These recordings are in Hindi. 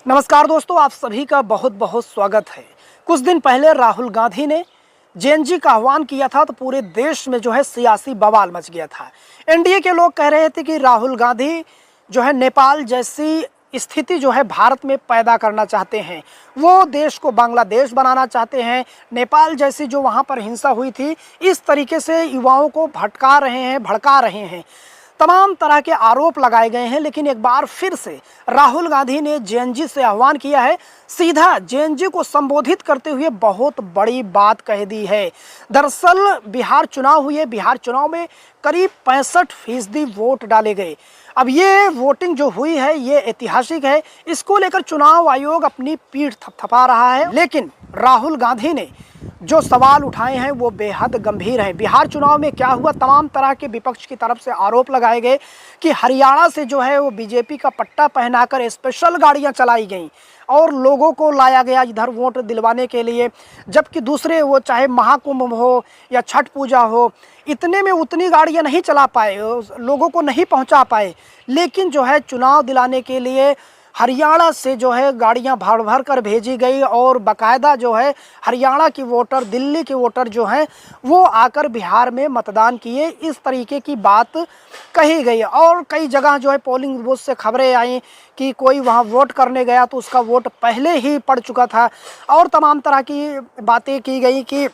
नमस्कार दोस्तों, आप सभी का बहुत बहुत स्वागत है। कुछ दिन पहले राहुल गांधी ने जेएनजी का आह्वान किया था तो पूरे देश में जो है सियासी बवाल मच गया था। एनडीए के लोग कह रहे थे कि राहुल गांधी जो है नेपाल जैसी स्थिति जो है भारत में पैदा करना चाहते हैं। वो देश को बांग्लादेश बनाना चाहते हैं। नेपाल जैसी जो वहाँ पर हिंसा हुई थी, इस तरीके से युवाओं को भटका रहे हैं, भड़का रहे हैं। तमाम तरह के आरोप लगाए गए हैं, लेकिन एक बार फिर से राहुल गांधी ने जेएनजी से आह्वान किया है। सीधा जेएनजी को संबोधित करते हुए बहुत बड़ी बात कह दी है। दरअसल बिहार चुनाव हुए, बिहार चुनाव में करीब 65% वोट डाले गए। अब ये वोटिंग जो हुई है ये ऐतिहासिक है। इसको लेकर चुनाव आयोग अपनी पीठ थपथपा रहा है, लेकिन राहुल गांधी ने जो सवाल उठाए हैं वो बेहद गंभीर हैं। बिहार चुनाव में क्या हुआ, तमाम तरह के विपक्ष की तरफ से आरोप लगाए गए कि हरियाणा से जो है वो बीजेपी का पट्टा पहनाकर स्पेशल गाड़ियां चलाई गईं और लोगों को लाया गया इधर वोट दिलवाने के लिए, जबकि दूसरे वो चाहे महाकुंभ हो या छठ पूजा हो, इतने में उतनी गाड़ियां नहीं चला पाए, लोगों को नहीं पहुंचा पाए। लेकिन जो है चुनाव दिलाने के लिए हरियाणा से जो है गाड़ियां भर भर कर भेजी गई और बाकायदा जो है हरियाणा की वोटर, दिल्ली के वोटर जो हैं वो आकर बिहार में मतदान किए, इस तरीके की बात कही गई। और कई जगह जो है पोलिंग बूथ से खबरें आई कि कोई वहां वोट करने गया तो उसका वोट पहले ही पड़ चुका था, और तमाम तरह की बातें की गई कि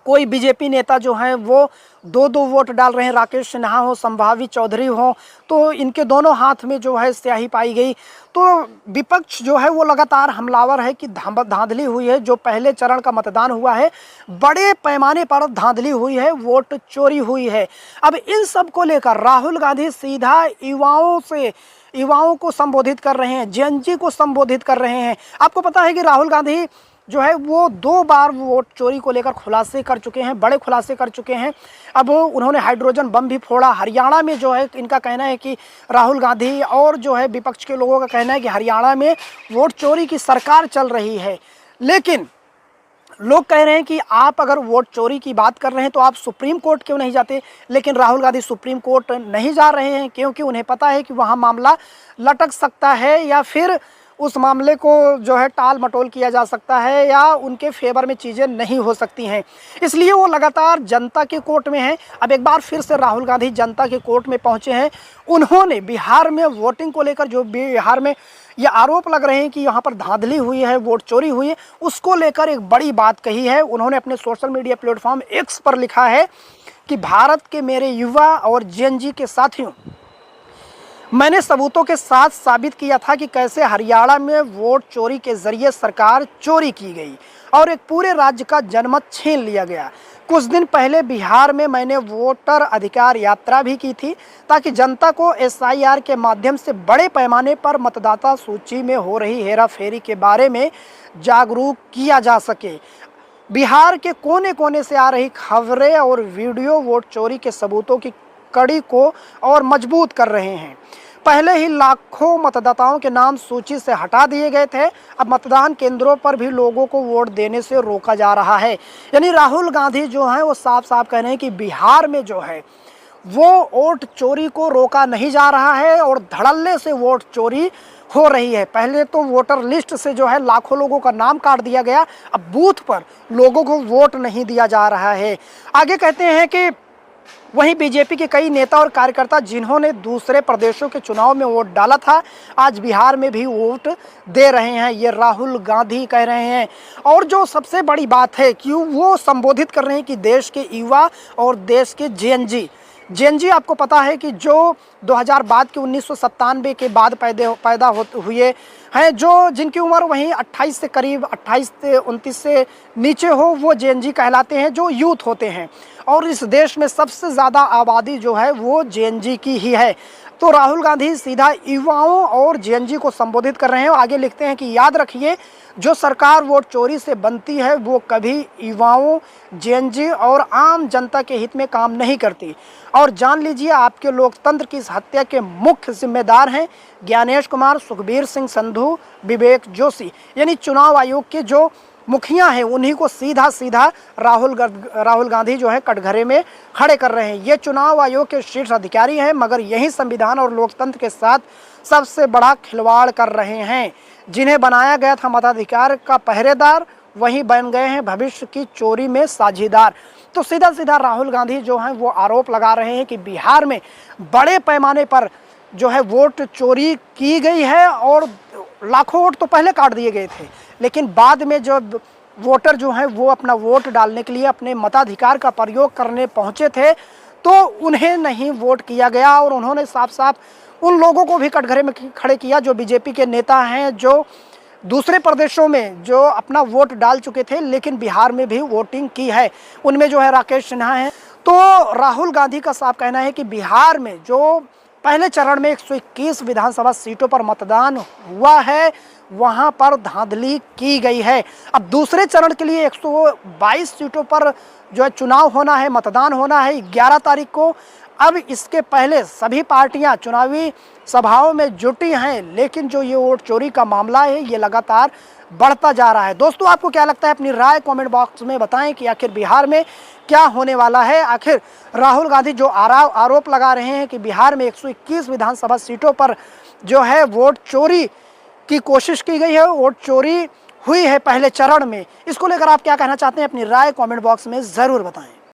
कोई बीजेपी नेता जो हैं वो दो वोट डाल रहे हैं, राकेश सिन्हा हो, संभावी चौधरी हो, तो इनके दोनों हाथ में जो है स्याही पाई गई। तो विपक्ष जो है वो लगातार हमलावर है कि धांधली हुई है। जो पहले चरण का मतदान हुआ है बड़े पैमाने पर धांधली हुई है, वोट चोरी हुई है। अब इन सब को लेकर राहुल गांधी सीधा युवाओं को संबोधित कर रहे हैं, जेएनजी को संबोधित कर रहे हैं। आपको पता है कि राहुल गांधी जो है वो 2 बार वोट चोरी को लेकर खुलासे कर चुके हैं, बड़े खुलासे कर चुके हैं। अब उन्होंने हाइड्रोजन बम भी फोड़ा। हरियाणा में जो है इनका कहना है कि राहुल गांधी और जो है विपक्ष के लोगों का कहना है कि हरियाणा में वोट चोरी की सरकार चल रही है। लेकिन लोग कह रहे हैं कि आप अगर वोट चोरी की बात कर रहे हैं तो आप सुप्रीम कोर्ट क्यों नहीं जाते। लेकिन राहुल गांधी सुप्रीम कोर्ट नहीं जा रहे हैं, क्योंकि उन्हें पता है कि वहाँ मामला लटक सकता है या फिर उस मामले को जो है टाल मटोल किया जा सकता है या उनके फेवर में चीज़ें नहीं हो सकती हैं। इसलिए वो लगातार जनता के कोर्ट में हैं। अब एक बार फिर से राहुल गांधी जनता के कोर्ट में पहुंचे हैं। उन्होंने बिहार में वोटिंग को लेकर जो बिहार में ये आरोप लग रहे हैं कि यहाँ पर धांधली हुई है, वोट चोरी हुई है, उसको लेकर एक बड़ी बात कही है। उन्होंने अपने सोशल मीडिया प्लेटफॉर्म एक्स पर लिखा है कि भारत के मेरे युवा और जेएनजी के साथियों, मैंने सबूतों के साथ साबित किया था कि कैसे हरियाणा में वोट चोरी के जरिए सरकार चोरी की गई और एक पूरे राज्य का जनमत छीन लिया गया। कुछ दिन पहले बिहार में मैंने वोटर अधिकार यात्रा भी की थी ताकि जनता को एसआईआर के माध्यम से बड़े पैमाने पर मतदाता सूची में हो रही हेराफेरी के बारे में जागरूक किया जा सके। बिहार के कोने कोने से आ रही खबरें और वीडियो वोट चोरी के सबूतों की कड़ी को और मजबूत कर रहे हैं। पहले ही लाखों मतदाताओं के नाम सूची से हटा दिए गए थे, अब मतदान केंद्रों पर भी लोगों को वोट देने से रोका जा रहा है। यानी राहुल गांधी जो हैं वो साफ साफ कह रहे हैं कि बिहार में जो है वो वोट चोरी को रोका नहीं जा रहा है और धड़ल्ले से वोट चोरी हो रही है। पहले तो वोटर लिस्ट से जो है लाखों लोगों का नाम काट दिया गया, अब बूथ पर लोगों को वोट नहीं दिया जा रहा है। आगे कहते हैं कि वहीं बीजेपी के कई नेता और कार्यकर्ता जिन्होंने दूसरे प्रदेशों के चुनाव में वोट डाला था, आज बिहार में भी वोट दे रहे हैं, ये राहुल गांधी कह रहे हैं। और जो सबसे बड़ी बात है कि वो संबोधित कर रहे हैं कि देश के युवा और देश के जेएनजी आपको पता है कि जो 2000 बाद के 1997 के बाद पैदा हुए हैं, जो जिनकी उम्र वहीं 28 से करीब 28 से 29 से नीचे हो, वो जेएनजी कहलाते हैं, जो यूथ होते हैं। और इस देश में सबसे ज़्यादा आबादी जो है वो जेएनजी की ही है। तो राहुल गांधी सीधा युवाओं और जेएनजी को संबोधित कर रहे हैं। आगे लिखते हैं कि याद रखिए, जो सरकार वोट चोरी से बनती है वो कभी युवाओं, जेएनजी और आम जनता के हित में काम नहीं करती। और जान लीजिए, आपके लोकतंत्र की इस हत्या के मुख्य जिम्मेदार हैं ज्ञानेश कुमार, सुखबीर सिंह संधू, विवेक जोशी, यानी चुनाव आयोग के जो मुखिया हैं, उन्हीं को सीधा राहुल गांधी जो है कटघरे में खड़े कर रहे हैं। ये चुनाव आयोग के शीर्ष अधिकारी हैं, मगर यही संविधान और लोकतंत्र के साथ सबसे बड़ा खिलवाड़ कर रहे हैं। जिन्हें बनाया गया था मताधिकार का पहरेदार, वही बन गए हैं भविष्य की चोरी में साझीदार। तो सीधा सीधा राहुल गांधी जो हैं वो आरोप लगा रहे हैं कि बिहार में बड़े पैमाने पर जो है वोट चोरी की गई है और लाखों वोट तो पहले काट दिए गए थे, लेकिन बाद में जब वोटर जो हैं वो अपना वोट डालने के लिए अपने मताधिकार का प्रयोग करने पहुंचे थे तो उन्हें नहीं वोट किया गया। और उन्होंने साफ साफ उन लोगों को भी कटघरे में खड़े किया जो बीजेपी के नेता हैं, जो दूसरे प्रदेशों में जो अपना वोट डाल चुके थे लेकिन बिहार में भी वोटिंग की है। उनमें जो है राकेश सिन्हा हैं। तो राहुल गांधी का साफ कहना है कि बिहार में जो पहले चरण में 121 विधानसभा सीटों पर मतदान हुआ है वहां पर धांधली की गई है। अब दूसरे चरण के लिए 122 सीटों पर जो है चुनाव होना है, मतदान होना है 11 तारीख को। अब इसके पहले सभी पार्टियां चुनावी सभाओं में जुटी हैं, लेकिन जो ये वोट चोरी का मामला है ये लगातार बढ़ता जा रहा है। दोस्तों, आपको क्या लगता है? अपनी राय कमेंट बॉक्स में बताएं कि आखिर बिहार में क्या होने वाला है। आखिर राहुल गांधी जो आरोप लगा रहे हैं कि बिहार में 121 विधानसभा सीटों पर जो है वोट चोरी की कोशिश की गई है, वोट चोरी हुई है पहले चरण में, इसको लेकर आप क्या कहना चाहते हैं? अपनी राय कमेंट बॉक्स में ज़रूर बताएं।